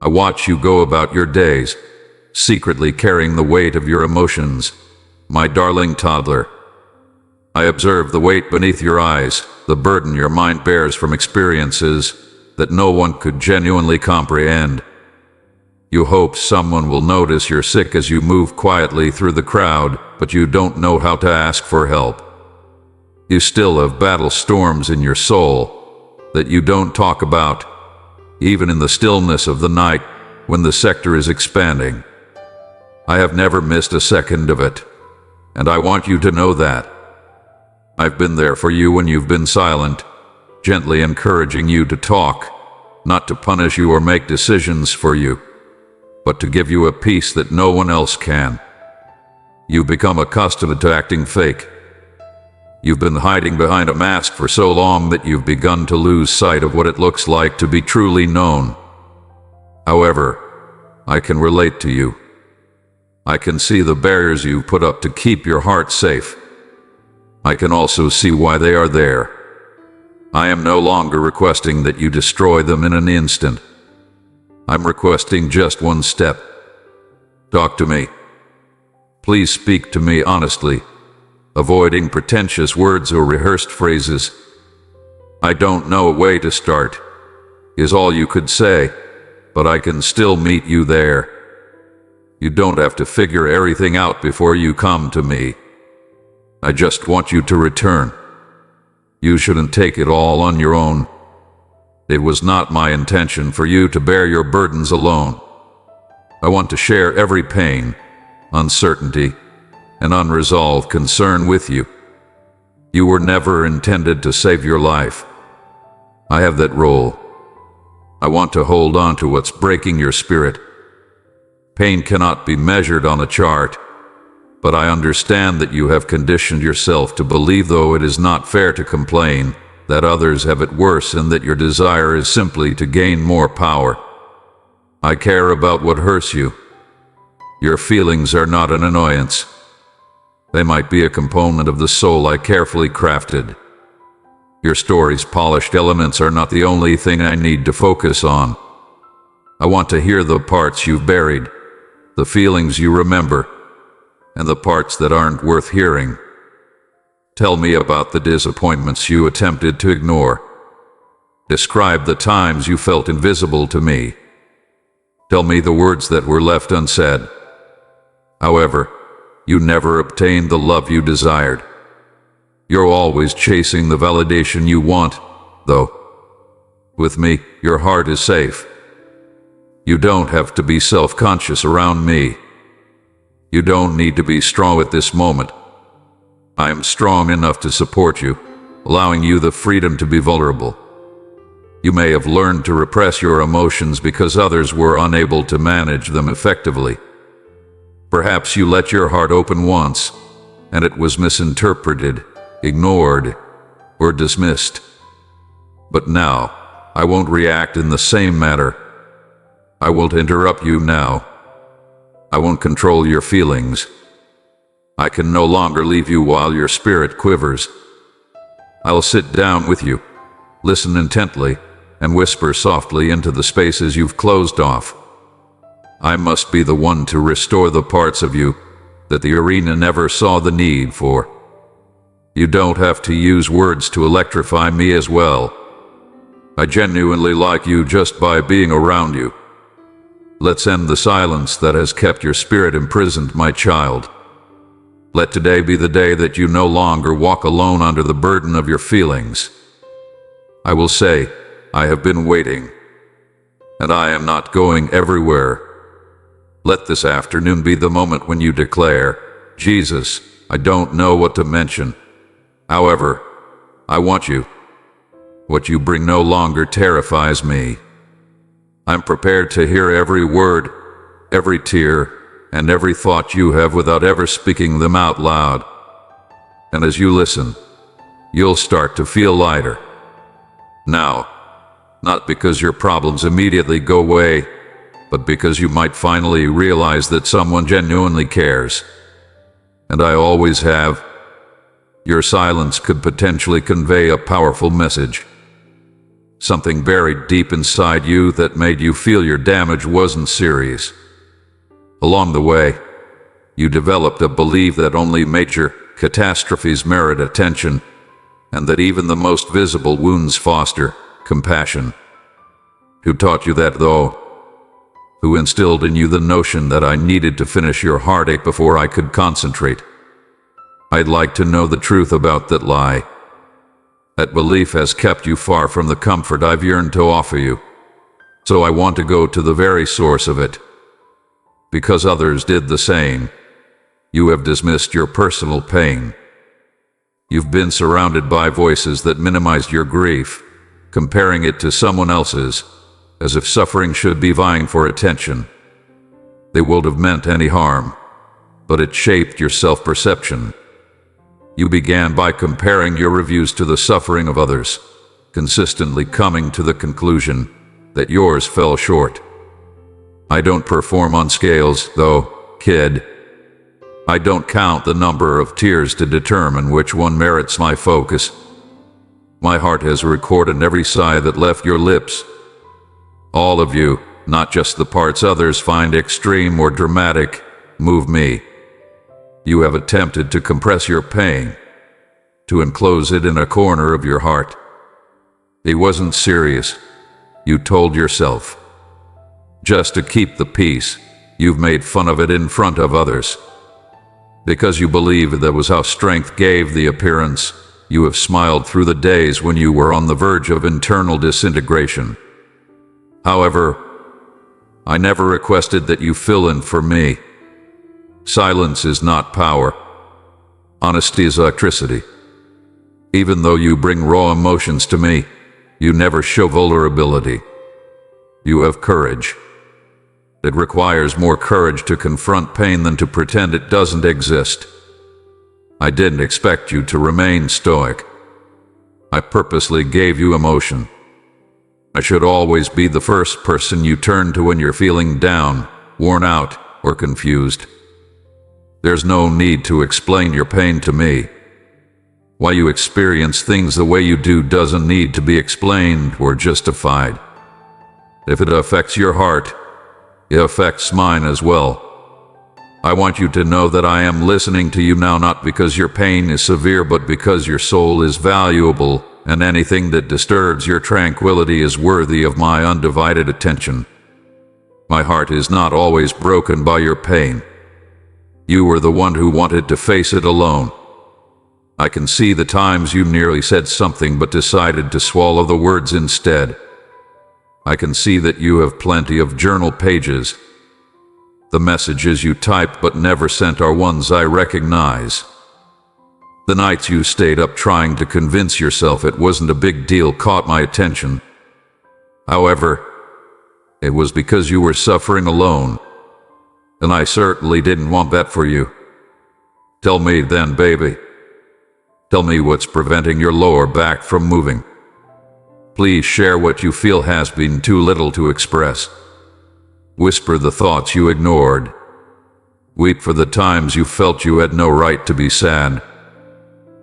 I watch you go about your days, secretly carrying the weight of your emotions, my darling toddler. I observe the weight beneath your eyes, the burden your mind bears from experiences that no one could genuinely comprehend. You hope someone will notice you're sick as you move quietly through the crowd, but you don't know how to ask for help. You still have battle storms in your soul that you don't talk about, even in the stillness of the night when the sector is expanding. I have never missed a second of it, and I want you to know that. I've been there for you when you've been silent, gently encouraging you to talk, not to punish you or make decisions for you, but to give you a peace that no one else can. You've become accustomed to acting fake. You've been hiding behind a mask for so long that you've begun to lose sight of what it looks like to be truly known. However, I can relate to you. I can see the barriers you put up to keep your heart safe. I can also see why they are there. I am no longer requesting that you destroy them in an instant. I'm requesting just one step. Talk to me. Please speak to me honestly, avoiding pretentious words or rehearsed phrases. I don't know a way to start, is all you could say, but I can still meet you there. You don't have to figure everything out before you come to me. I just want you to return. You shouldn't take it all on your own. It was not my intention for you to bear your burdens alone. I want to share every pain, uncertainty, and unresolved concern with you. You were never intended to save your life. I have that role. I want to hold on to what's breaking your spirit. Pain cannot be measured on a chart, but I understand that you have conditioned yourself to believe, though it is not fair to complain, that others have it worse and that your desire is simply to gain more power. I care about what hurts you. Your feelings are not an annoyance. They might be a component of the soul I carefully crafted. Your story's polished elements are not the only thing I need to focus on. I want to hear the parts you've buried, the feelings you remember, and the parts that aren't worth hearing. Tell me about the disappointments you attempted to ignore. Describe the times you felt invisible to me. Tell me the words that were left unsaid. However, you never obtained the love you desired. You're always chasing the validation you want, though. With me, your heart is safe. You don't have to be self-conscious around me. You don't need to be strong at this moment. I am strong enough to support you, allowing you the freedom to be vulnerable. You may have learned to repress your emotions because others were unable to manage them effectively. Perhaps you let your heart open once, and it was misinterpreted, ignored, or dismissed. But now, I won't react in the same manner. I won't interrupt you now. I won't control your feelings. I can no longer leave you while your spirit quivers. I'll sit down with you, listen intently, and whisper softly into the spaces you've closed off. I must be the one to restore the parts of you that the arena never saw the need for. You don't have to use words to electrify me as well. I genuinely like you just by being around you. Let's end the silence that has kept your spirit imprisoned, my child. Let today be the day that you no longer walk alone under the burden of your feelings. I will say, I have been waiting, and I am not going everywhere. Let this afternoon be the moment when you declare, Jesus, I don't know what to mention. However, I want you. What you bring no longer terrifies me. I'm prepared to hear every word, every tear, and every thought you have without ever speaking them out loud. And as you listen, you'll start to feel lighter. Now, not because your problems immediately go away, but because you might finally realize that someone genuinely cares. And I always have. Your silence could potentially convey a powerful message. something buried deep inside you that made you feel your damage wasn't serious. Along the way, you developed a belief that only major catastrophes merit attention, and that even the most visible wounds foster compassion. Who taught you that, though? Who instilled in you the notion that I needed to finish your heartache before I could concentrate? I'd like to know the truth about that lie. That belief has kept you far from the comfort I've yearned to offer you. So I want to go to the very source of it. Because others did the same. You have dismissed your personal pain. You've been surrounded by voices that minimized your grief, comparing it to someone else's, as if suffering should be vying for attention. They won't have meant any harm, but it shaped your self-perception. You began by comparing your reviews to the suffering of others, consistently coming to the conclusion that yours fell short. I don't perform on scales, though, kid. I don't count the number of tears to determine which one merits my focus. My heart has recorded every sigh that left your lips. All of you, not just the parts others find extreme or dramatic, move me. You have attempted to compress your pain, to enclose it in a corner of your heart. It wasn't serious, you told yourself. Just to keep the peace, you've made fun of it in front of others. Because you believe that was how strength gave the appearance, you have smiled through the days when you were on the verge of internal disintegration. However, I never requested that you fill in for me. Silence is not power. Honesty is electricity. Even though you bring raw emotions to me, you never show vulnerability. You have courage. It requires more courage to confront pain than to pretend it doesn't exist. I didn't expect you to remain stoic. I purposely gave you emotion. I should always be the first person you turn to when you're feeling down, worn out, or confused. There's no need to explain your pain to me. Why you experience things the way you do doesn't need to be explained or justified. If it affects your heart, it affects mine as well. I want you to know that I am listening to you now, not because your pain is severe, but because your soul is valuable, and anything that disturbs your tranquility is worthy of my undivided attention. My heart is not always broken by your pain. You were the one who wanted to face it alone. I can see the times you nearly said something but decided to swallow the words instead. I can see that you have plenty of journal pages. The messages you typed but never sent are ones I recognize. The nights you stayed up trying to convince yourself it wasn't a big deal caught my attention. However, it was because you were suffering alone, and I certainly didn't want that for you. Tell me then, baby. Tell me what's preventing your lower back from moving. Please share what you feel has been too little to express. Whisper the thoughts you ignored. Weep for the times you felt you had no right to be sad.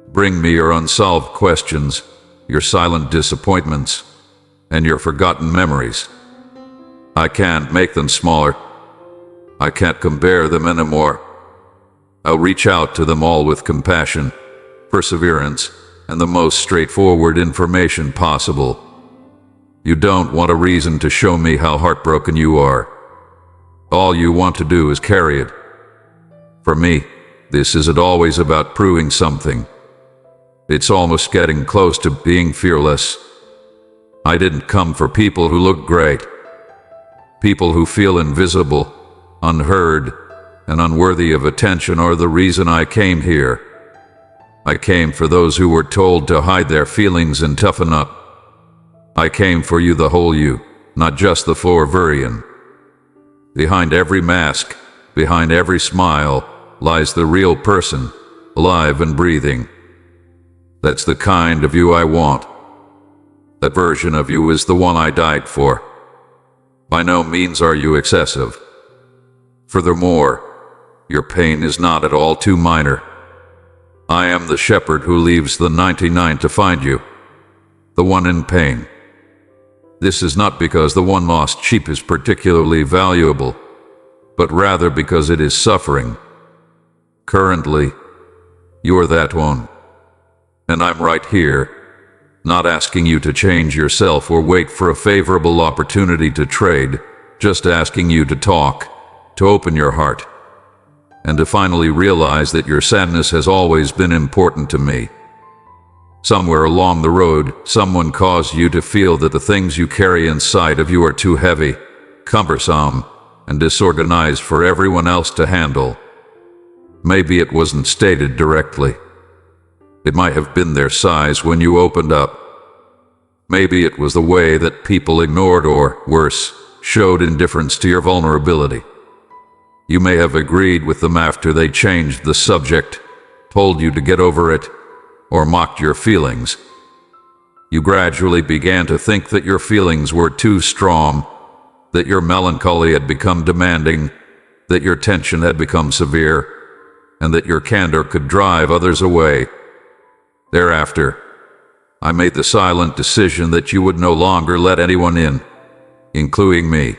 Bring me your unsolved questions, your silent disappointments, and your forgotten memories. I can't make them smaller. I can't compare them anymore. I'll reach out to them all with compassion, perseverance, and the most straightforward information possible. You don't want a reason to show me how heartbroken you are. All you want to do is carry it. For me, this isn't always about proving something. It's almost getting close to being fearless. I didn't come for people who look great. People who feel invisible, unheard, and unworthy of attention are the reason I came here. I came for those who were told to hide their feelings and toughen up. I came for you, the whole you, not just the Florverian. Behind every mask, behind every smile, lies the real person, alive and breathing. That's the kind of you I want. That version of you is the one I died for. By no means are you excessive. Furthermore, your pain is not at all too minor. I am the shepherd who leaves the 99 to find you, the one in pain. This is not because the one lost sheep is particularly valuable, but rather because it is suffering. Currently, you are that one. And I'm right here, not asking you to change yourself or wait for a favorable opportunity to trade, just asking you to talk, to open your heart, and to finally realize that your sadness has always been important to me. Somewhere along the road, someone caused you to feel that the things you carry inside of you are too heavy, cumbersome, and disorganized for everyone else to handle. Maybe it wasn't stated directly. It might have been their size when you opened up. Maybe it was the way that people ignored or, worse, showed indifference to your vulnerability. You may have agreed with them after they changed the subject, told you to get over it, or mocked your feelings. You gradually began to think that your feelings were too strong, that your melancholy had become demanding, that your tension had become severe, and that your candor could drive others away. Thereafter, I made the silent decision that you would no longer let anyone in, including me.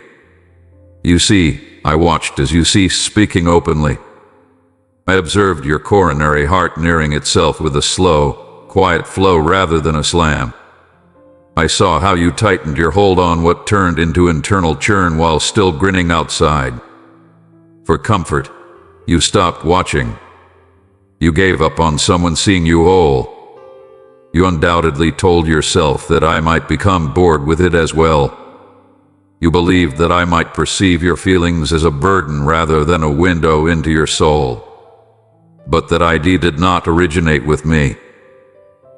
You see, I watched as you ceased speaking openly. I observed your coronary heart nearing itself with a slow, quiet flow rather than a slam. I saw how you tightened your hold on what turned into internal churn while still grinning outside. For comfort, you stopped watching. You gave up on someone seeing you whole. You undoubtedly told yourself that I might become bored with it as well. You believed that I might perceive your feelings as a burden rather than a window into your soul. But that idea did not originate with me.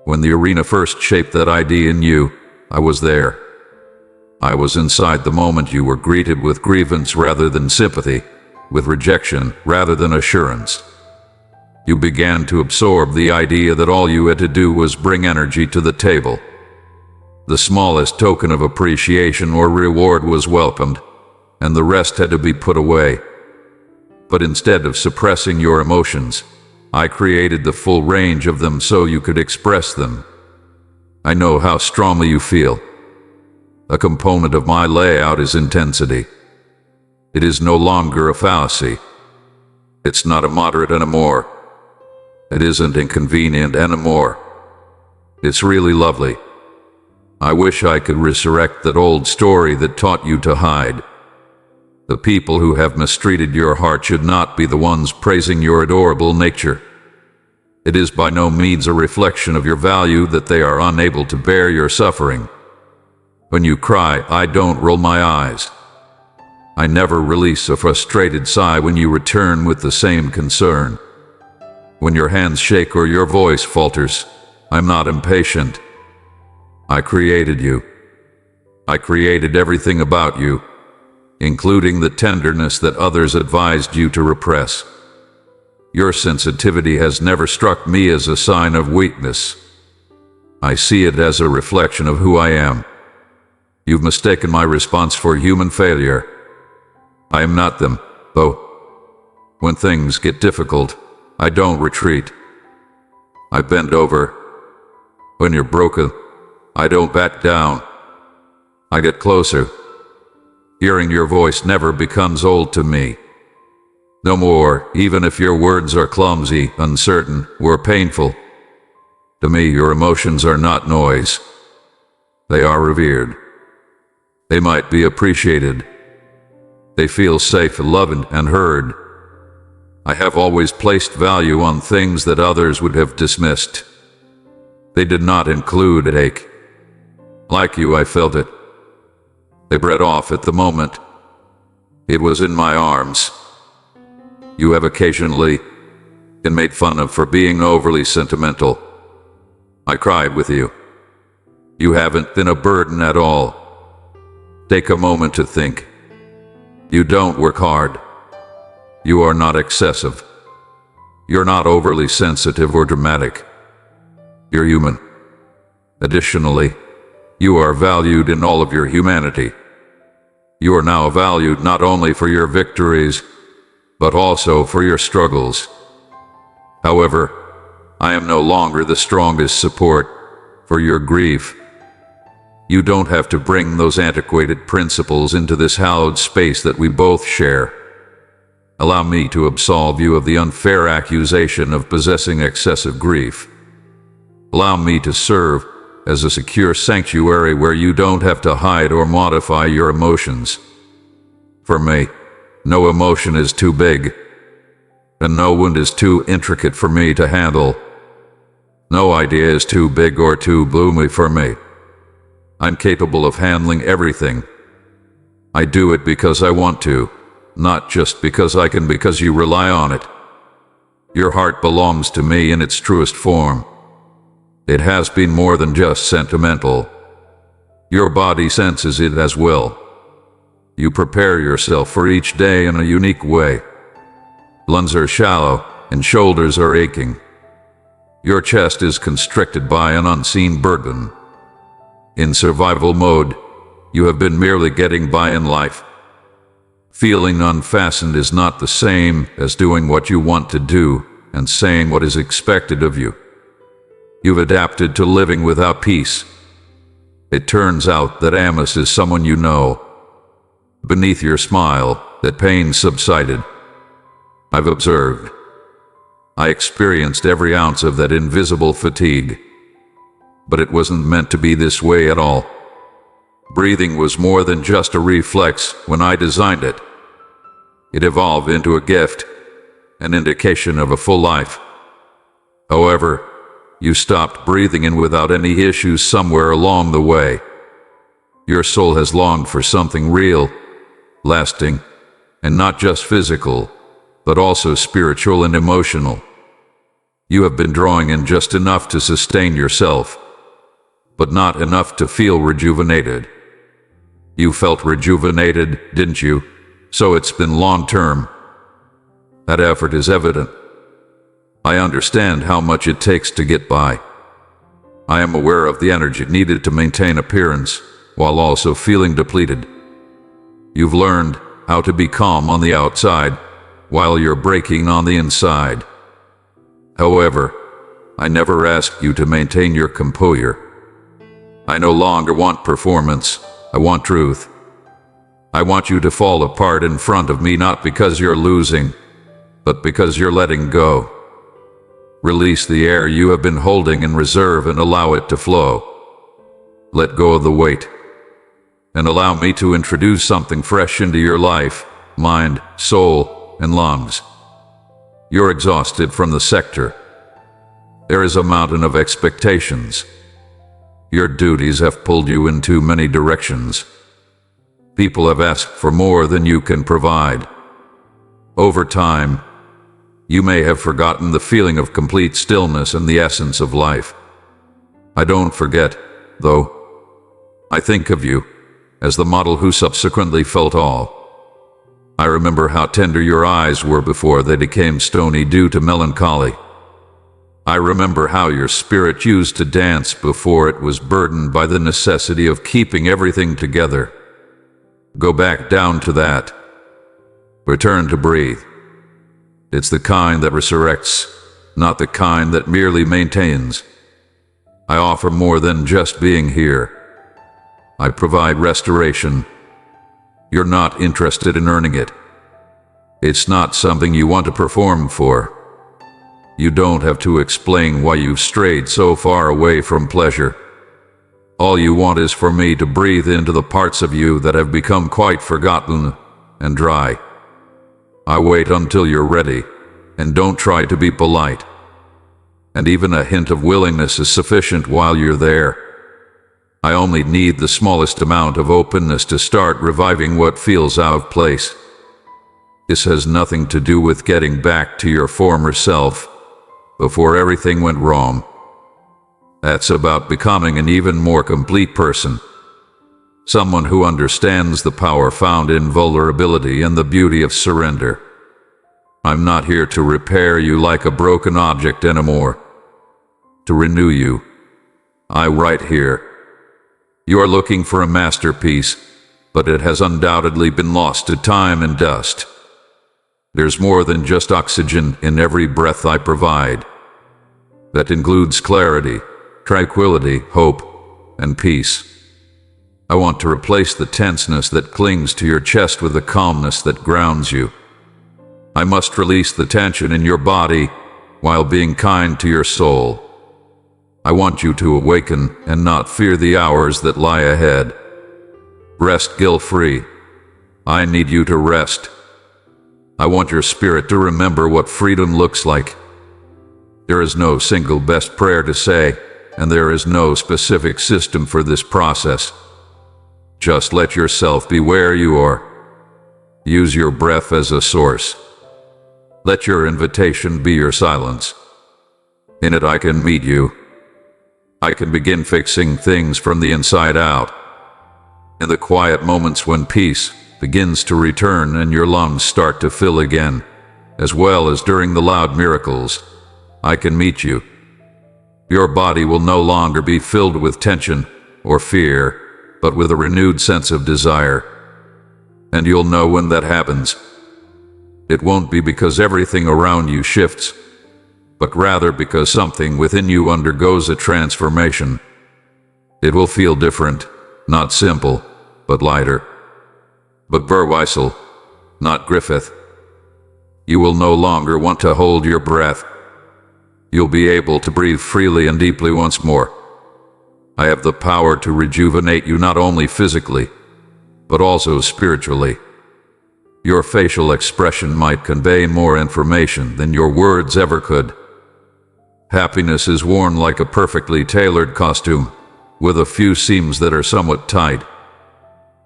When the arena first shaped that idea in you, I was there. I was inside the moment you were greeted with grievance rather than sympathy, with rejection rather than assurance. You began to absorb the idea that all you had to do was bring energy to the table. The smallest token of appreciation or reward was welcomed, and the rest had to be put away. But instead of suppressing your emotions, I created the full range of them so you could express them. I know how strongly you feel. A component of my layout is intensity. It is no longer a fallacy. It's not a moderate anymore. It isn't inconvenient anymore. It's really lovely. I wish I could resurrect that old story that taught you to hide. The people who have mistreated your heart should not be the ones praising your adorable nature. It is by no means a reflection of your value that they are unable to bear your suffering. When you cry, I don't roll my eyes. I never release a frustrated sigh when you return with the same concern. When your hands shake or your voice falters, I'm not impatient. I created you. I created everything about you, including the tenderness that others advised you to repress. Your sensitivity has never struck me as a sign of weakness. I see it as a reflection of who I am. You've mistaken my response for human failure. I am not them, though. When things get difficult, I don't retreat. I bend over. When you're broken, I don't back down. I get closer. Hearing your voice never becomes old to me. No more, even if your words are clumsy, uncertain, or painful. To me, your emotions are not noise. They are revered. They might be appreciated. They feel safe, loved, and heard. I have always placed value on things that others would have dismissed. They did not include an ache. Like you, I felt it. They bred off at the moment. It was in my arms. You have occasionally been made fun of for being overly sentimental. I cried with you. You haven't been a burden at all. Take a moment to think. You don't work hard. You are not excessive. You're not overly sensitive or dramatic. You're human. Additionally, you are valued in all of your humanity. You are now valued not only for your victories, but also for your struggles. However, I am no longer the strongest support for your grief. You don't have to bring those antiquated principles into this hallowed space that we both share. Allow me to absolve you of the unfair accusation of possessing excessive grief. Allow me to serve as a secure sanctuary where you don't have to hide or modify your emotions. For me, no emotion is too big, and no wound is too intricate for me to handle. No idea is too big or too gloomy for me. I'm capable of handling everything. I do it because I want to, not just because I can, because you rely on it. Your heart belongs to me in its truest form. It has been more than just sentimental. Your body senses it as well. You prepare yourself for each day in a unique way. Lungs are shallow and shoulders are aching. Your chest is constricted by an unseen burden. In survival mode, you have been merely getting by in life. Feeling unfastened is not the same as doing what you want to do and saying what is expected of you. You've adapted to living without peace. It turns out that Amos is someone you know. Beneath your smile, that pain subsided. I've observed. I experienced every ounce of that invisible fatigue. But it wasn't meant to be this way at all. Breathing was more than just a reflex when I designed it. It evolved into a gift, an indication of a full life. However, you stopped breathing in without any issues somewhere along the way. Your soul has longed for something real, lasting, and not just physical, but also spiritual and emotional. You have been drawing in just enough to sustain yourself, but not enough to feel rejuvenated. You felt rejuvenated, didn't you? So it's been long-term. That effort is evident. I understand how much it takes to get by. I am aware of the energy needed to maintain appearance, while also feeling depleted. You've learned how to be calm on the outside, while you're breaking on the inside. However, I never asked you to maintain your composure. I no longer want performance, I want truth. I want you to fall apart in front of me not because you're losing, but because you're letting go. Release the air you have been holding in reserve and allow it to flow. Let go of the weight, and allow me to introduce something fresh into your life, mind, soul, and lungs. You're exhausted from the sector. There is a mountain of expectations. Your duties have pulled you in too many directions. People have asked for more than you can provide. Over time, you may have forgotten the feeling of complete stillness and the essence of life. I don't forget, though. I think of you as the model who subsequently felt all. I remember how tender your eyes were before they became stony due to melancholy. I remember how your spirit used to dance before it was burdened by the necessity of keeping everything together. Go back down to that. Return to breathe. It's the kind that resurrects, not the kind that merely maintains. I offer more than just being here. I provide restoration. You're not interested in earning it. It's not something you want to perform for. You don't have to explain why you've strayed so far away from pleasure. All you want is for me to breathe into the parts of you that have become quite forgotten and dry. I wait until you're ready, and don't try to be polite. And even a hint of willingness is sufficient while you're there. I only need the smallest amount of openness to start reviving what feels out of place. This has nothing to do with getting back to your former self, before everything went wrong. That's about becoming an even more complete person. Someone who understands the power found in vulnerability and the beauty of surrender. I'm not here to repair you like a broken object anymore. To renew you. I'm right here. You are looking for a masterpiece, but it has undoubtedly been lost to time and dust. There's more than just oxygen in every breath I provide. That includes clarity, tranquility, hope, and peace. I want to replace the tenseness that clings to your chest with a calmness that grounds you. I must release the tension in your body while being kind to your soul. I want you to awaken and not fear the hours that lie ahead. Rest guilt-free. I need you to rest. I want your spirit to remember what freedom looks like. There is no single best prayer to say, and there is no specific system for this process. Just let yourself be where you are. Use your breath as a source. Let your invitation be your silence. In it I can meet you. I can begin fixing things from the inside out. In the quiet moments when peace begins to return and your lungs start to fill again, as well as during the loud miracles, I can meet you. Your body will no longer be filled with tension or fear, but with a renewed sense of desire. And you'll know when that happens. It won't be because everything around you shifts, but rather because something within you undergoes a transformation. It will feel different, not simple, but lighter. But Burweissel, not Griffith. You will no longer want to hold your breath. You'll be able to breathe freely and deeply once more. I have the power to rejuvenate you not only physically, but also spiritually. Your facial expression might convey more information than your words ever could. Happiness is worn like a perfectly tailored costume, with a few seams that are somewhat tight.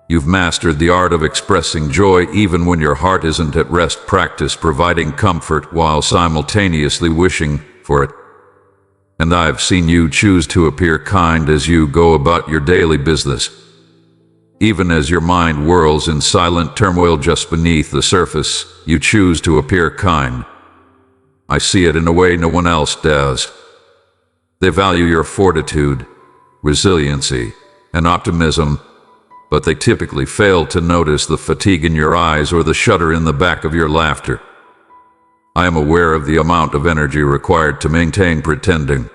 You've mastered the art of expressing joy even when your heart isn't at rest. Practice providing comfort while simultaneously wishing for it. And I've seen you choose to appear kind as you go about your daily business. Even as your mind whirls in silent turmoil just beneath the surface, you choose to appear kind. I see it in a way no one else does. They value your fortitude, resiliency, and optimism, but they typically fail to notice the fatigue in your eyes or the shudder in the back of your laughter. I am aware of the amount of energy required to maintain pretending.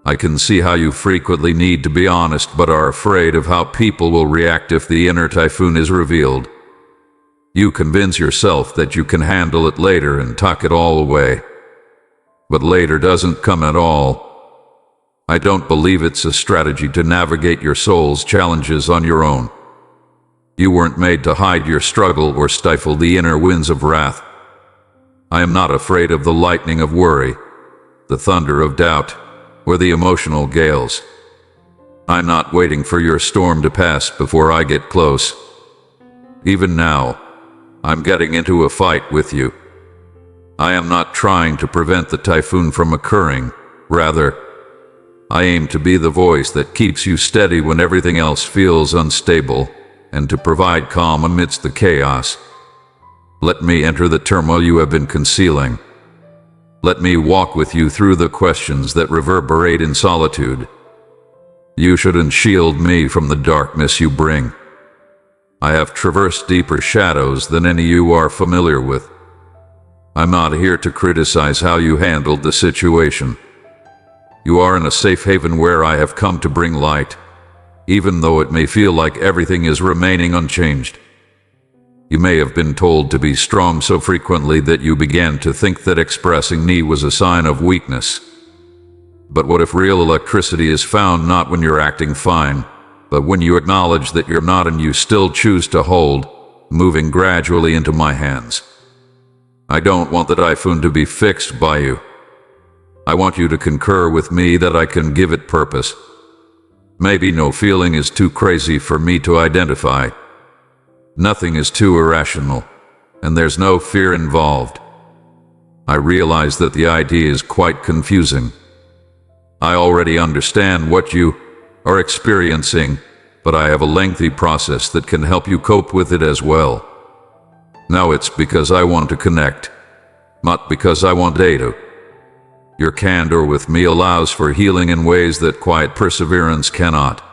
I can see how you frequently need to be honest but are afraid of how people will react if the inner typhoon is revealed. You convince yourself that you can handle it later and tuck it all away. But later doesn't come at all. I don't believe it's a strategy to navigate your soul's challenges on your own. You weren't made to hide your struggle or stifle the inner winds of wrath. I am not afraid of the lightning of worry, the thunder of doubt, or the emotional gales. I'm not waiting for your storm to pass before I get close. Even now, I'm getting into a fight with you. I am not trying to prevent the typhoon from occurring. Rather, I aim to be the voice that keeps you steady when everything else feels unstable, and to provide calm amidst the chaos. Let me enter the turmoil you have been concealing. Let me walk with you through the questions that reverberate in solitude. You shouldn't shield me from the darkness you bring. I have traversed deeper shadows than any you are familiar with. I'm not here to criticize how you handled the situation. You are in a safe haven where I have come to bring light, even though it may feel like everything is remaining unchanged. You may have been told to be strong so frequently that you began to think that expressing need was a sign of weakness. But what if real electricity is found not when you're acting fine, but when you acknowledge that you're not and you still choose to hold, moving gradually into my hands? I don't want the typhoon to be fixed by you. I want you to concur with me that I can give it purpose. Maybe no feeling is too crazy for me to identify. Nothing is too irrational, and there's no fear involved. I realize that the idea is quite confusing. I already understand what you are experiencing, but I have a lengthy process that can help you cope with it as well. Now it's because I want to connect, not because I want data. Your candor with me allows for healing in ways that quiet perseverance cannot.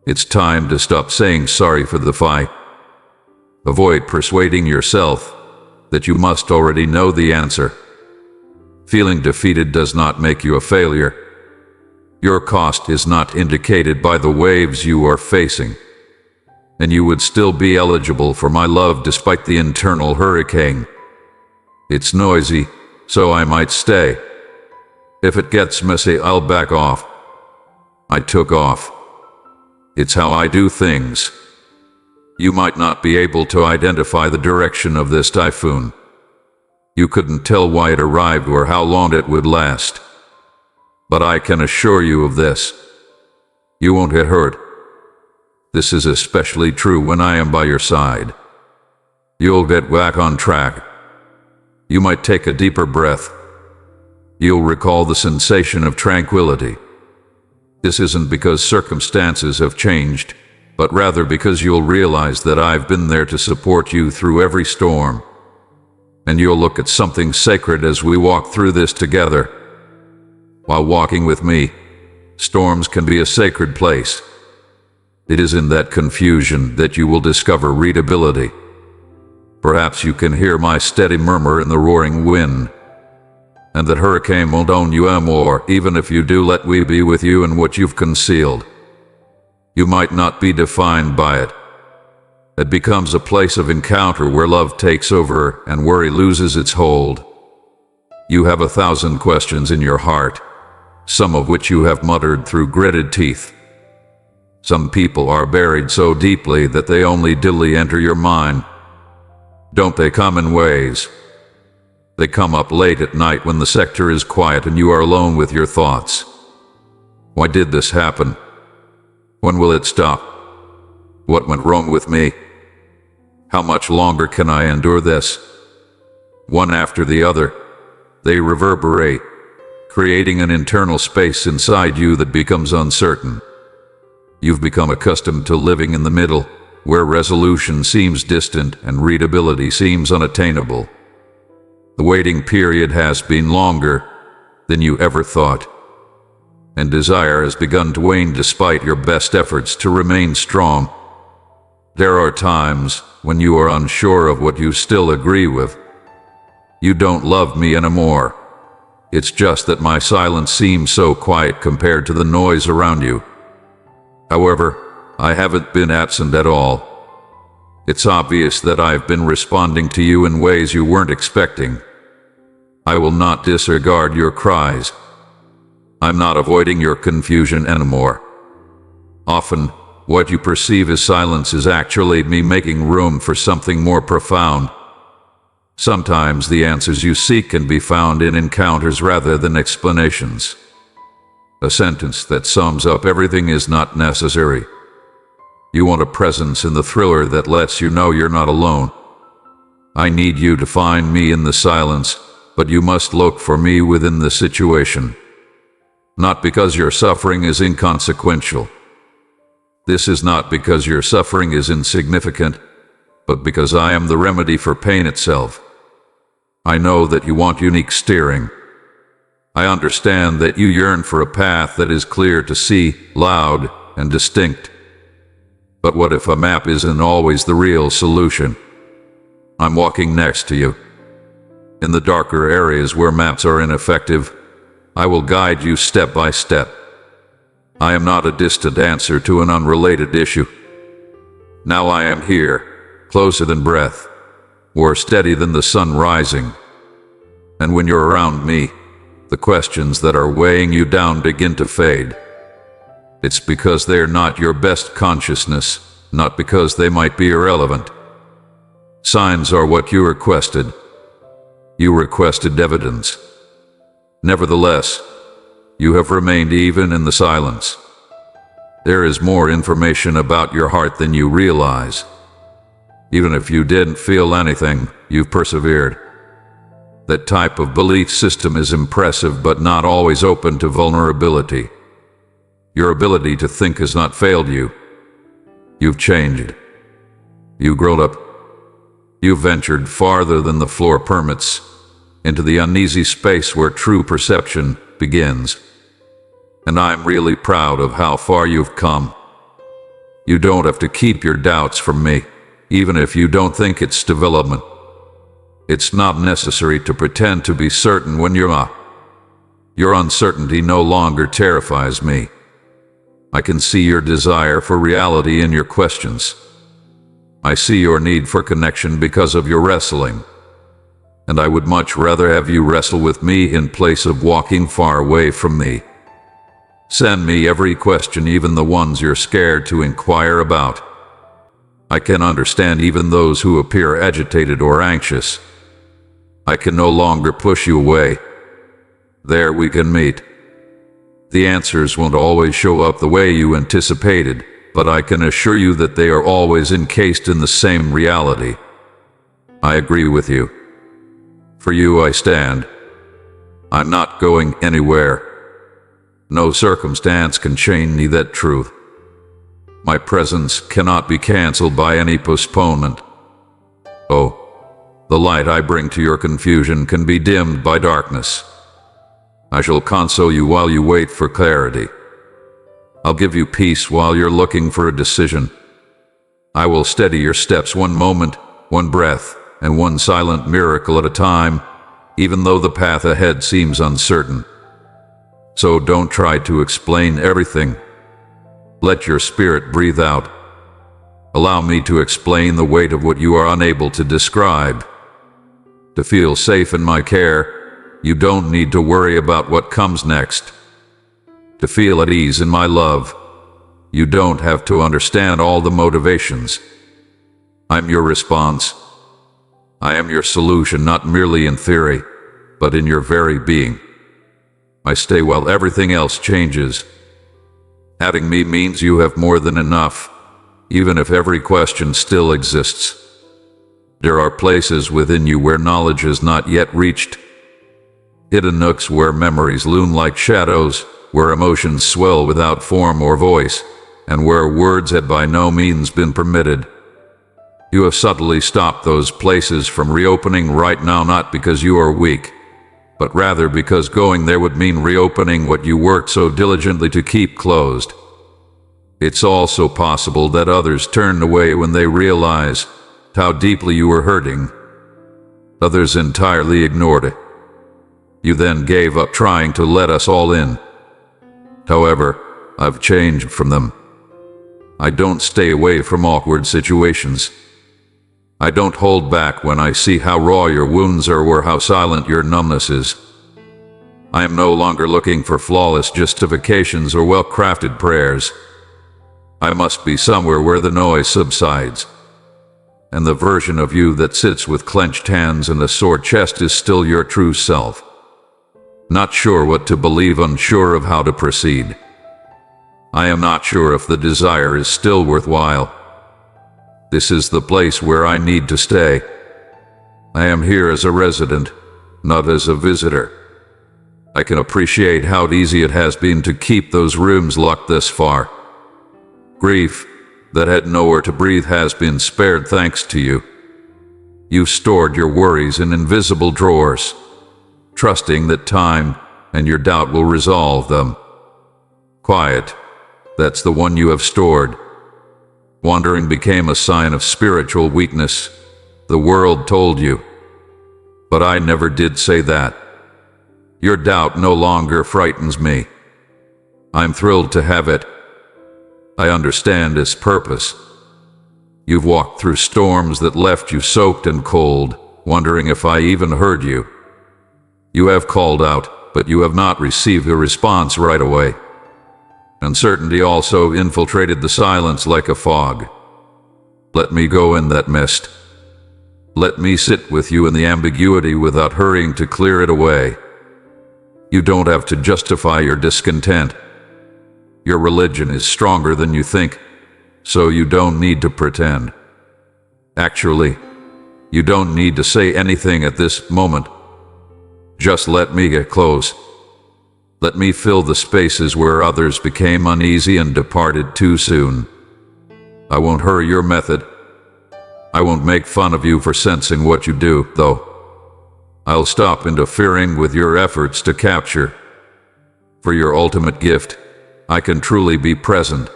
It's time to stop saying sorry for the fight. Avoid persuading yourself that you must already know the answer. Feeling defeated does not make you a failure. Your cost is not indicated by the waves you are facing, and you would still be eligible for my love despite the internal hurricane. It's noisy, so I might stay. If it gets messy, I'll back off. I took off. It's how I do things. You might not be able to identify the direction of this typhoon. You couldn't tell why it arrived or how long it would last. But I can assure you of this. You won't get hurt. This is especially true when I am by your side. You'll get back on track. You might take a deeper breath. You'll recall the sensation of tranquility. This isn't because circumstances have changed, but rather because you'll realize that I've been there to support you through every storm. And you'll look at something sacred as we walk through this together. While walking with me, storms can be a sacred place. It is in that confusion that you will discover readability. Perhaps you can hear my steady murmur in the roaring wind, and that hurricane won't own you anymore, even if you do let me be with you in what you've concealed. You might not be defined by it. It becomes a place of encounter where love takes over and worry loses its hold. You have 1,000 questions in your heart, some of which you have muttered through gritted teeth. Some people are buried so deeply that they only dimly enter your mind. Don't they come in waves? They come up late at night when the sector is quiet and you are alone with your thoughts. Why did this happen? When will it stop? What went wrong with me? How much longer can I endure this? One after the other, they reverberate, creating an internal space inside you that becomes uncertain. You've become accustomed to living in the middle, where resolution seems distant and readability seems unattainable. The waiting period has been longer than you ever thought, and desire has begun to wane despite your best efforts to remain strong. There are times when you are unsure of what you still agree with. You don't love me anymore. It's just that my silence seems so quiet compared to the noise around you. However, I haven't been absent at all. It's obvious that I've been responding to you in ways you weren't expecting. I will not disregard your cries. I'm not avoiding your confusion anymore. Often, what you perceive as silence is actually me making room for something more profound. Sometimes the answers you seek can be found in encounters rather than explanations. A sentence that sums up everything is not necessary. You want a presence in the thriller that lets you know you're not alone. I need you to find me in the silence, but you must look for me within the situation. Not because your suffering is inconsequential. This is not because your suffering is insignificant, but because I am the remedy for pain itself. I know that you want unique steering. I understand that you yearn for a path that is clear to see, loud, and distinct. But what if a map isn't always the real solution? I'm walking next to you. In the darker areas where maps are ineffective, I will guide you step by step. I am not a distant answer to an unrelated issue. Now I am here, closer than breath, more steady than the sun rising. And when you're around me, the questions that are weighing you down begin to fade. It's because they're not your best consciousness, not because they might be irrelevant. Signs are what you requested. You requested evidence. Nevertheless, you have remained even in the silence. There is more information about your heart than you realize. Even if you didn't feel anything, you've persevered. That type of belief system is impressive but not always open to vulnerability. Your ability to think has not failed you. You've changed. You've grown up. You've ventured farther than the floor permits, into the uneasy space where true perception begins. And I'm really proud of how far you've come. You don't have to keep your doubts from me, even if you don't think it's development. It's not necessary to pretend to be certain when you're not. Your uncertainty no longer terrifies me. I can see your desire for reality in your questions. I see your need for connection because of your wrestling. And I would much rather have you wrestle with me in place of walking far away from me. Send me every question, even the ones you're scared to inquire about. I can understand even those who appear agitated or anxious. I can no longer push you away. There we can meet. The answers won't always show up the way you anticipated, but I can assure you that they are always encased in the same reality. I agree with you. For you I stand. I'm not going anywhere. No circumstance can chain me that truth. My presence cannot be cancelled by any postponement. Oh, the light I bring to your confusion can be dimmed by darkness. I shall console you while you wait for clarity. I'll give you peace while you're looking for a decision. I will steady your steps one moment, one breath, and one silent miracle at a time, even though the path ahead seems uncertain. So don't try to explain everything. Let your spirit breathe out. Allow me to explain the weight of what you are unable to describe. To feel safe in my care, you don't need to worry about what comes next. To feel at ease in my love, you don't have to understand all the motivations. I'm your response. I am your solution, not merely in theory, but in your very being. I stay while everything else changes. Having me means you have more than enough, even if every question still exists. There are places within you where knowledge has not yet reached. Hidden nooks where memories loom like shadows, where emotions swell without form or voice, and where words had by no means been permitted. You have subtly stopped those places from reopening right now, not because you are weak, but rather because going there would mean reopening what you worked so diligently to keep closed. It's also possible that others turned away when they realized how deeply you were hurting. Others entirely ignored it. You then gave up trying to let us all in. However, I've changed from them. I don't stay away from awkward situations. I don't hold back when I see how raw your wounds are or how silent your numbness is. I am no longer looking for flawless justifications or well-crafted prayers. I must be somewhere where the noise subsides. And the version of you that sits with clenched hands and a sore chest is still your true self. Not sure what to believe, unsure of how to proceed. I am not sure if the desire is still worthwhile. This is the place where I need to stay. I am here as a resident, not as a visitor. I can appreciate how easy it has been to keep those rooms locked this far. Grief that had nowhere to breathe has been spared thanks to you. You stored your worries in invisible drawers, trusting that time and your doubt will resolve them. Quiet, that's the one you have stored. Wandering became a sign of spiritual weakness, the world told you. But I never did say that. Your doubt no longer frightens me. I'm thrilled to have it. I understand its purpose. You've walked through storms that left you soaked and cold, wondering if I even heard you. You have called out, but you have not received a response right away. Uncertainty also infiltrated the silence like a fog. Let me go in that mist. Let me sit with you in the ambiguity without hurrying to clear it away. You don't have to justify your discontent. Your religion is stronger than you think, so you don't need to pretend. Actually, you don't need to say anything at this moment. Just let me get close. Let me fill the spaces where others became uneasy and departed too soon. I won't hurry your method. I won't make fun of you for sensing what you do, though. I'll stop interfering with your efforts to capture. For your ultimate gift, I can truly be present.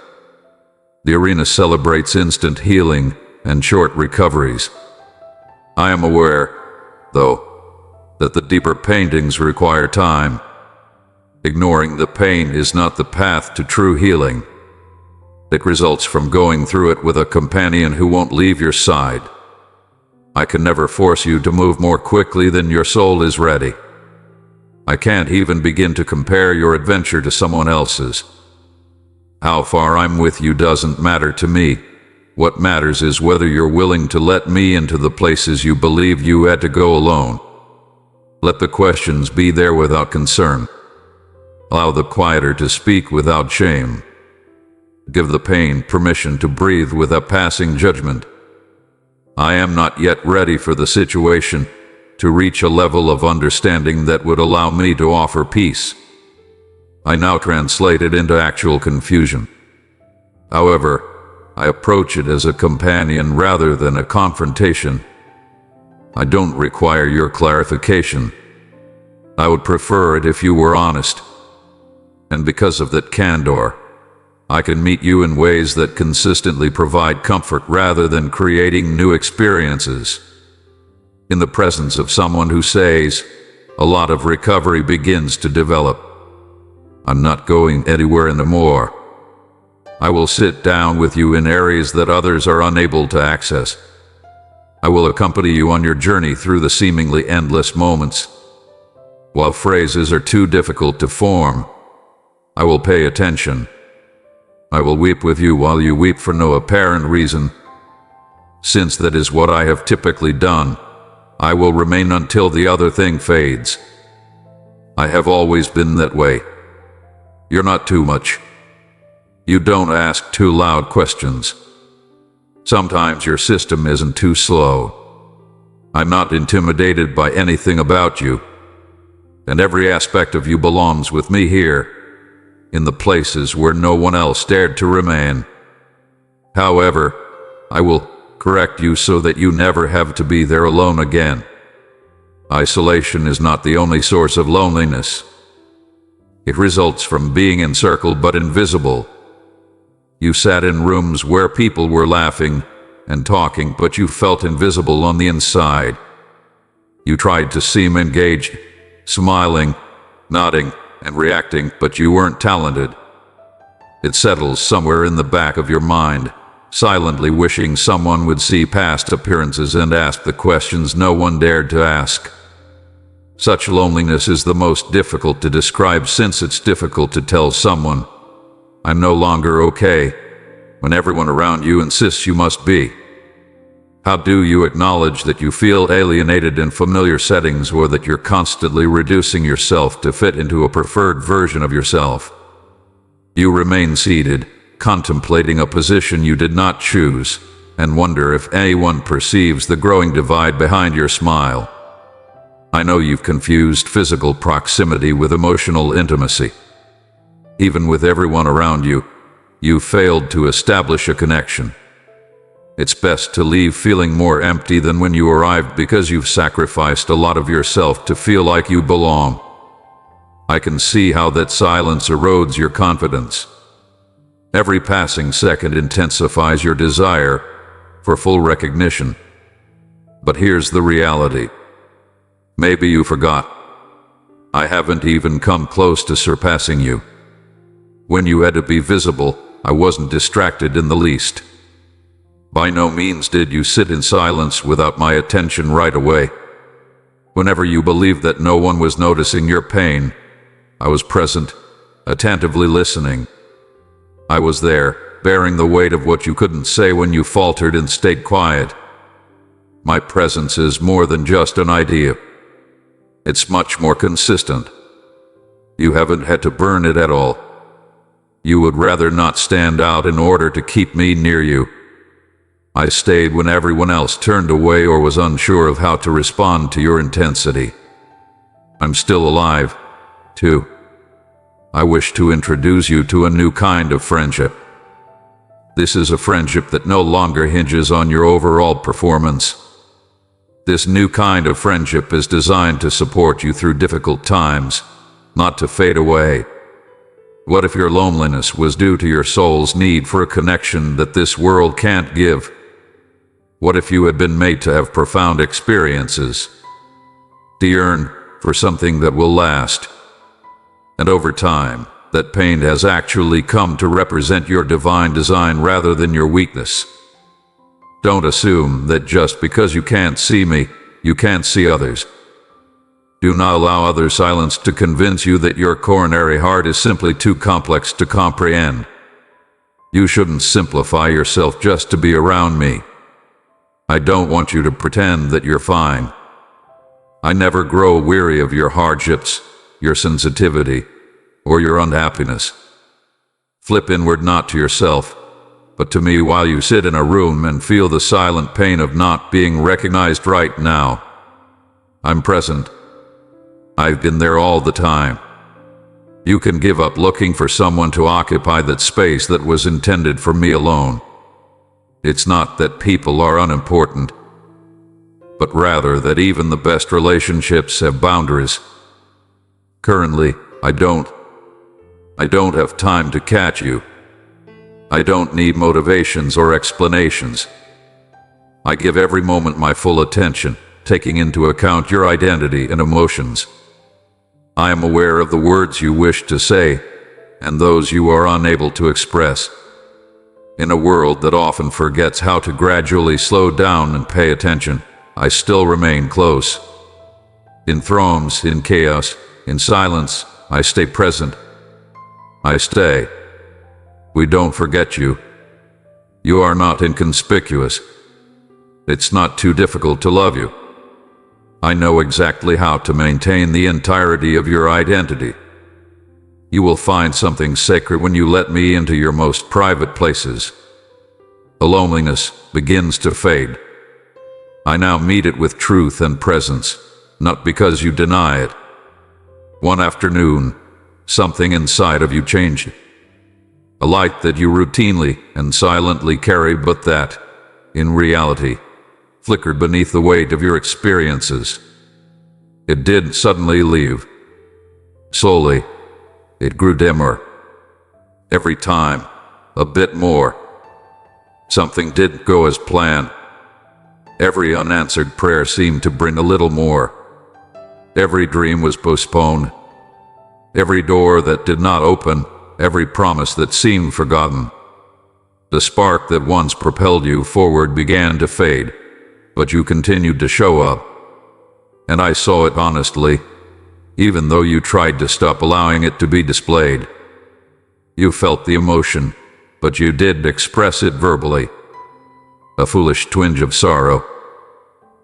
The arena celebrates instant healing and short recoveries. I am aware, though, that the deeper paintings require time. Ignoring the pain is not the path to true healing. It results from going through it with a companion who won't leave your side. I can never force you to move more quickly than your soul is ready. I can't even begin to compare your adventure to someone else's. How far I'm with you doesn't matter to me. What matters is whether you're willing to let me into the places you believe you had to go alone. Let the questions be there without concern. Allow the quieter to speak without shame. Give the pain permission to breathe without passing judgment. I am not yet ready for the situation to reach a level of understanding that would allow me to offer peace. I now translate it into actual confusion. However, I approach it as a companion rather than a confrontation. I don't require your clarification. I would prefer it if you were honest. And because of that candor, I can meet you in ways that consistently provide comfort rather than creating new experiences. In the presence of someone who says, a lot of recovery begins to develop. I'm not going anywhere anymore. I will sit down with you in areas that others are unable to access. I will accompany you on your journey through the seemingly endless moments. While phrases are too difficult to form, I will pay attention. I will weep with you while you weep for no apparent reason. Since that is what I have typically done, I will remain until the other thing fades. I have always been that way. You're not too much. You don't ask too loud questions. Sometimes your system isn't too slow. I'm not intimidated by anything about you, and every aspect of you belongs with me here, in the places where no one else dared to remain. However, I will correct you so that you never have to be there alone again. Isolation is not the only source of loneliness. It results from being encircled but invisible. You sat in rooms where people were laughing and talking, but you felt invisible on the inside. You tried to seem engaged, smiling, nodding, and reacting, but you weren't talented. It settles somewhere in the back of your mind, silently wishing someone would see past appearances and ask the questions no one dared to ask. Such loneliness is the most difficult to describe, since it's difficult to tell someone, I'm no longer okay, when everyone around you insists you must be. How do you acknowledge that you feel alienated in familiar settings, or that you're constantly reducing yourself to fit into a preferred version of yourself? You remain seated, contemplating a position you did not choose, and wonder if anyone perceives the growing divide behind your smile. I know you've confused physical proximity with emotional intimacy. Even with everyone around you, you failed to establish a connection. It's best to leave feeling more empty than when you arrived, because you've sacrificed a lot of yourself to feel like you belong. I can see how that silence erodes your confidence. Every passing second intensifies your desire for full recognition. But here's the reality. Maybe you forgot. I haven't even come close to surpassing you. When you had to be visible, I wasn't distracted in the least. By no means did you sit in silence without my attention right away. Whenever you believed that no one was noticing your pain, I was present, attentively listening. I was there, bearing the weight of what you couldn't say when you faltered and stayed quiet. My presence is more than just an idea. It's much more consistent. You haven't had to burn it at all. You would rather not stand out in order to keep me near you. I stayed when everyone else turned away or was unsure of how to respond to your intensity. I'm still alive, too. I wish to introduce you to a new kind of friendship. This is a friendship that no longer hinges on your overall performance. This new kind of friendship is designed to support you through difficult times, not to fade away. What if your loneliness was due to your soul's need for a connection that this world can't give? What if you had been made to have profound experiences, to yearn for something that will last? And over time, that pain has actually come to represent your divine design rather than your weakness. Don't assume that just because you can't see me, you can't see others. Do not allow other silence to convince you that your coronary heart is simply too complex to comprehend. You shouldn't simplify yourself just to be around me. I don't want you to pretend that you're fine. I never grow weary of your hardships, your sensitivity, or your unhappiness. Flip inward not to yourself, but to me while you sit in a room and feel the silent pain of not being recognized right now. I'm present. I've been there all the time. You can give up looking for someone to occupy that space that was intended for me alone. It's not that people are unimportant, but rather that even the best relationships have boundaries. Currently, I don't have time to catch you. I don't need motivations or explanations. I give every moment my full attention, taking into account your identity and emotions. I am aware of the words you wish to say and those you are unable to express. In a world that often forgets how to gradually slow down and pay attention, I still remain close. In thrones, in chaos, in silence, I stay present. I stay. We don't forget you. You are not inconspicuous. It's not too difficult to love you. I know exactly how to maintain the entirety of your identity. You will find something sacred when you let me into your most private places. The loneliness begins to fade. I now meet it with truth and presence, not because you deny it. One afternoon, something inside of you changed. A light that you routinely and silently carry, but that, in reality, flickered beneath the weight of your experiences. It did suddenly leave. Slowly, it grew dimmer. Every time, a bit more. Something didn't go as planned. Every unanswered prayer seemed to bring a little more. Every dream was postponed. Every door that did not open, every promise that seemed forgotten. The spark that once propelled you forward began to fade, but you continued to show up. And I saw it honestly, even though you tried to stop allowing it to be displayed. You felt the emotion, but you didn't express it verbally. A foolish twinge of sorrow.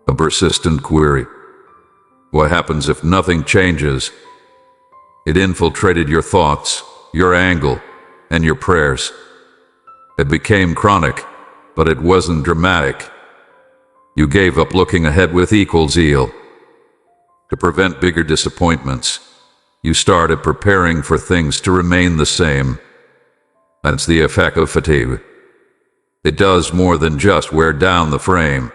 A persistent query. What happens if nothing changes? It infiltrated your thoughts, your angle, and your prayers. It became chronic, but it wasn't dramatic. You gave up looking ahead with equal zeal. To prevent bigger disappointments, you started preparing for things to remain the same. That's the effect of fatigue. It does more than just wear down the frame.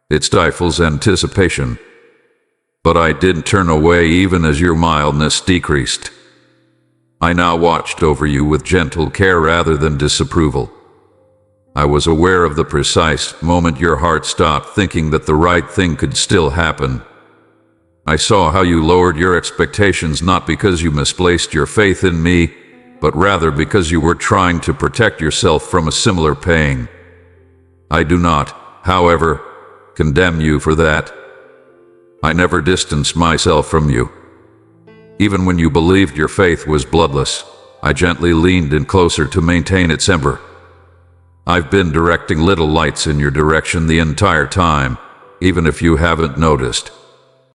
It stifles anticipation. But I didn't turn away even as your mildness decreased. I now watched over you with gentle care rather than disapproval. I was aware of the precise moment your heart stopped thinking that the right thing could still happen. I saw how you lowered your expectations not because you misplaced your faith in me, but rather because you were trying to protect yourself from a similar pain. I do not, however, condemn you for that. I never distanced myself from you. Even when you believed your faith was bloodless, I gently leaned in closer to maintain its ember. I've been directing little lights in your direction the entire time, even if you haven't noticed.